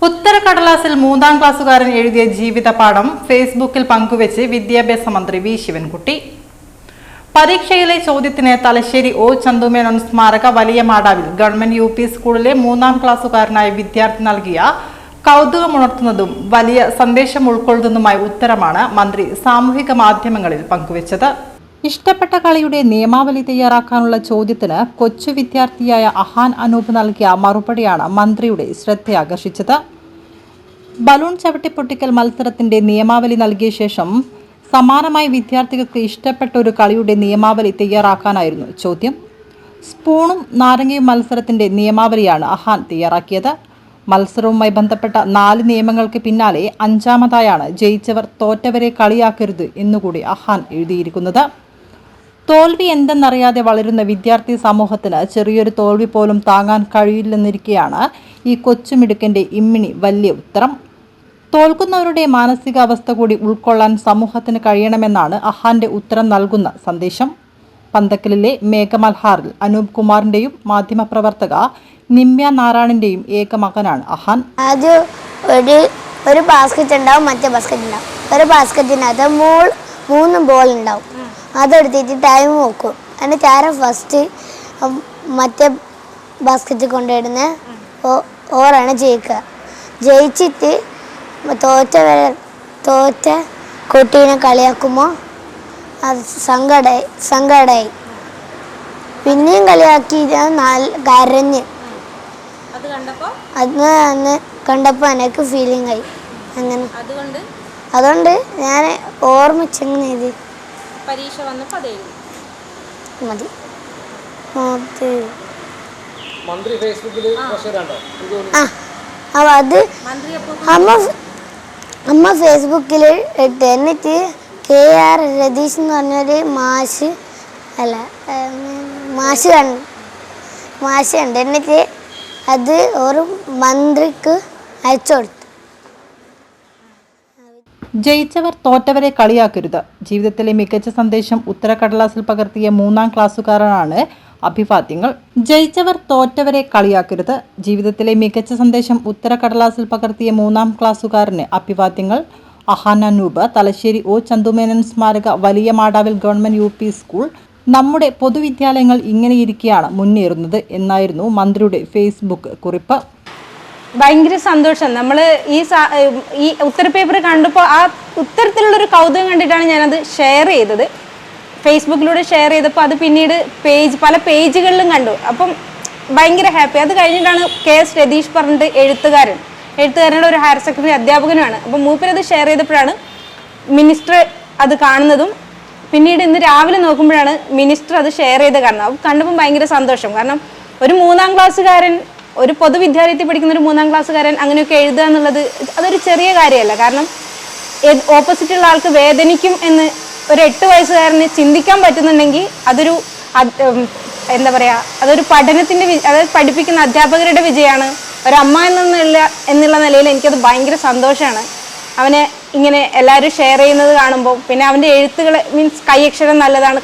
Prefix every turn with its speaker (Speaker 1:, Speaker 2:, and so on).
Speaker 1: ഉത്തരക്കടലാസിൽ 3ാം ക്ലാസ്സുകാരൻ എഴുതിയ ജീവിതപാഠം ഫേസ്ബുക്കിൽ പങ്കുവെച്ച് വിദ്യാഭ്യാസ മന്ത്രി വി ശിവൻകുട്ടി. പരീക്ഷയിലെ ചോദ്യത്തിന് തലശ്ശേരി ഒ ചന്തുമേനോൻ സ്മാരക വലിയ മാടാവിൽ ഗവൺമെന്റ് യു പി സ്കൂളിലെ 3ാം ക്ലാസ്സുകാരനായ വിദ്യാർത്ഥി നൽകിയ കൗതുകമുണർത്തുന്നതും വലിയ സന്ദേശം ഉൾക്കൊള്ളുന്നതുമായ ഉത്തരമാണ് മന്ത്രി സാമൂഹിക മാധ്യമങ്ങളിൽ പങ്കുവച്ചത്. ഇഷ്ടപ്പെട്ട കളിയുടെ നിയമാവലി തയ്യാറാക്കാനുള്ള ചോദ്യത്തിന് കൊച്ചു വിദ്യാർത്ഥിയായ അഹാൻ അനൂപ് നൽകിയ മറുപടിയാണ് മന്ത്രിയുടെ ശ്രദ്ധയാകർഷിച്ചത്. ബലൂൺ ചവിട്ടിപ്പൊട്ടിക്കൽ മത്സരത്തിന്റെ നിയമാവലി നൽകിയ ശേഷം സമാനമായി വിദ്യാർത്ഥികൾക്ക് ഇഷ്ടപ്പെട്ട ഒരു കളിയുടെ നിയമാവലി തയ്യാറാക്കാനായിരുന്നു ചോദ്യം. സ്പൂണും നാരങ്ങയും മത്സരത്തിന്റെ നിയമാവലിയാണ് അഹാൻ തയ്യാറാക്കിയത്. മത്സരവുമായി ബന്ധപ്പെട്ട 4 നിയമങ്ങൾക്ക് പിന്നാലെ 5ാമതായാണ് ജയിച്ചവർ തോറ്റവരെ കളിയാക്കരുത് എന്നുകൂടി അഹാൻ എഴുതിയിരിക്കുന്നത്. തോൽവി എന്തെന്നറിയാതെ വളരുന്ന വിദ്യാർത്ഥി സമൂഹത്തിന് ചെറിയൊരു തോൽവി പോലും താങ്ങാൻ കഴിയില്ലെന്നിരിക്കെയാണ് ഈ കൊച്ചുമിടുക്കൻ്റെ ഇമ്മിണി വലിയ ഉത്തരം. തോൽക്കുന്നവരുടെ മാനസികാവസ്ഥ കൂടി ഉൾക്കൊള്ളാൻ സമൂഹത്തിന് കഴിയണമെന്നാണ് അഹാന്റെ ഉത്തരം നൽകുന്ന സന്ദേശം. പന്തക്കലിലെ മേഘമൽഹാറിൽ അനൂപ് കുമാറിന്റെയും മാധ്യമപ്രവർത്തക നിമ്യ നാരായണിന്റെയും ഏക മകനാണ് അഹാൻ.
Speaker 2: ആദ്യം ഒരു ബാസ്ക്കറ്റ് ഉണ്ടാവും, മറ്റേ ബാസ്ക്കറ്റ് ഉണ്ടാവും. ഒരു ബാസ്ക്കറ്റിനകത്ത് 3 ബോൾ ഉണ്ടാവും. അതെടുത്തിട്ട് ടൈം നോക്കും. എന്നിട്ട് ആരും ഫസ്റ്റ് മറ്റേ ബാസ്ക്കറ്റിൽ കൊണ്ടിടുന്ന ഓറാണ് ജയിക്കുക. ജയിച്ചിട്ട് തോറ്റ കുട്ടീനെ കളിയാക്കുമ്പോൾ അത് സങ്കടമായി പിന്നെയും കളിയാക്കി കരഞ്ഞ് അന്ന് കണ്ടപ്പോൾ എനിക്ക് ഫീലിംഗ് ആയി. അങ്ങനെ അതുകൊണ്ട് ഞാൻ ഓർമ്മിച്ചെങ്ങനെ എഴുതി
Speaker 3: പരീക്ഷ വന്നപ്പോൾ അത് എഴുതി
Speaker 2: മതി. അത് അമ്മ ഫേസ്ബുക്കിൽ ഇട്ട്. എന്നിട്ട് KR രതീഷ് എന്ന് പറഞ്ഞൊരു മാഷ് കണ്ട്. എന്നിട്ട് അത് ഒരു മന്ത്രിക്ക് അയച്ചു കൊടുത്തു.
Speaker 1: ജയിച്ചവർ തോറ്റവരെ കളിയാക്കരുത്. ജീവിതത്തിലെ മികച്ച സന്ദേശം ഉത്തരക്കടലാസിൽ പകർത്തിയ 3ാം ക്ലാസ്സുകാരനാണ് അഭിവാദ്യങ്ങൾ. ജയിച്ചവർ തോറ്റവരെ കളിയാക്കരുത്. ജീവിതത്തിലെ മികച്ച സന്ദേശം ഉത്തരക്കടലാസിൽ പകർത്തിയ 3ാം ക്ലാസ്സുകാരന് അഭിവാദ്യങ്ങൾ. അഹാൻ അനൂപ്, തലശ്ശേരി ഒ ചന്തുമേനോൻ സ്മാരക വലിയ മാടാവിൽ ഗവൺമെന്റ് യു പി സ്കൂൾ. നമ്മുടെ പൊതുവിദ്യാലയങ്ങൾ ഇങ്ങനെയിരിക്കെയാണ് മുന്നേറുന്നത് എന്നായിരുന്നു മന്ത്രിയുടെ ഫേസ്ബുക്ക് കുറിപ്പ്.
Speaker 3: ഭയങ്കര സന്തോഷം. നമ്മൾ ഈ ഉത്തര പേപ്പർ കണ്ടപ്പോൾ ആ ഉത്തരത്തിലുള്ളൊരു കൗതുകം കണ്ടിട്ടാണ് ഞാനത് ഷെയർ ചെയ്തത്. ഫേസ്ബുക്കിലൂടെ ഷെയർ ചെയ്തപ്പോൾ അത് പിന്നീട് പല പേജുകളിലും കണ്ടു. അപ്പം ഭയങ്കര ഹാപ്പി. അത് കഴിഞ്ഞിട്ടാണ് KS രതീഷ് പറഞ്ഞിട്ട് എഴുത്തുകാരനുടെ ഒരു ഹയർ സെക്കൻഡറി അധ്യാപകനുമാണ്. അപ്പം മൂപ്പരത് ഷെയർ ചെയ്തപ്പോഴാണ് മിനിസ്റ്റർ അത് കാണുന്നതും പിന്നീട് ഇന്ന് രാവിലെ നോക്കുമ്പോഴാണ് മിനിസ്റ്റർ അത് ഷെയർ ചെയ്ത് കാണുന്നത്. അപ്പം കണ്ടപ്പോൾ ഭയങ്കര സന്തോഷം. കാരണം ഒരു 3ാം ക്ലാസ്സുകാരൻ, ഒരു പൊതുവിദ്യാലയത്തിൽ പഠിക്കുന്ന ഒരു 3ാം ക്ലാസ്സുകാരൻ അങ്ങനെയൊക്കെ എഴുതുക എന്നുള്ളത് അതൊരു ചെറിയ കാര്യമല്ല. കാരണം ഓപ്പോസിറ്റുള്ള ആൾക്ക് വേദനിക്കും എന്ന് ഒരു 8 വയസ്സുകാരന് ചിന്തിക്കാൻ പറ്റുന്നുണ്ടെങ്കിൽ അതൊരു എന്താ പറയുക, അതൊരു പഠനത്തിൻ്റെ അതായത് പഠിപ്പിക്കുന്ന അധ്യാപകരുടെ വിജയമാണ്. ഒരമ്മ എന്നുള്ള നിലയിൽ എനിക്കത് ഭയങ്കര സന്തോഷമാണ്. അവനെ ഇങ്ങനെ എല്ലാവരും ഷെയർ ചെയ്യുന്നത് കാണുമ്പോൾ. പിന്നെ അവൻ്റെ എഴുത്തുകൾ മീൻസ് കൈയക്ഷരം നല്ലതാണ്.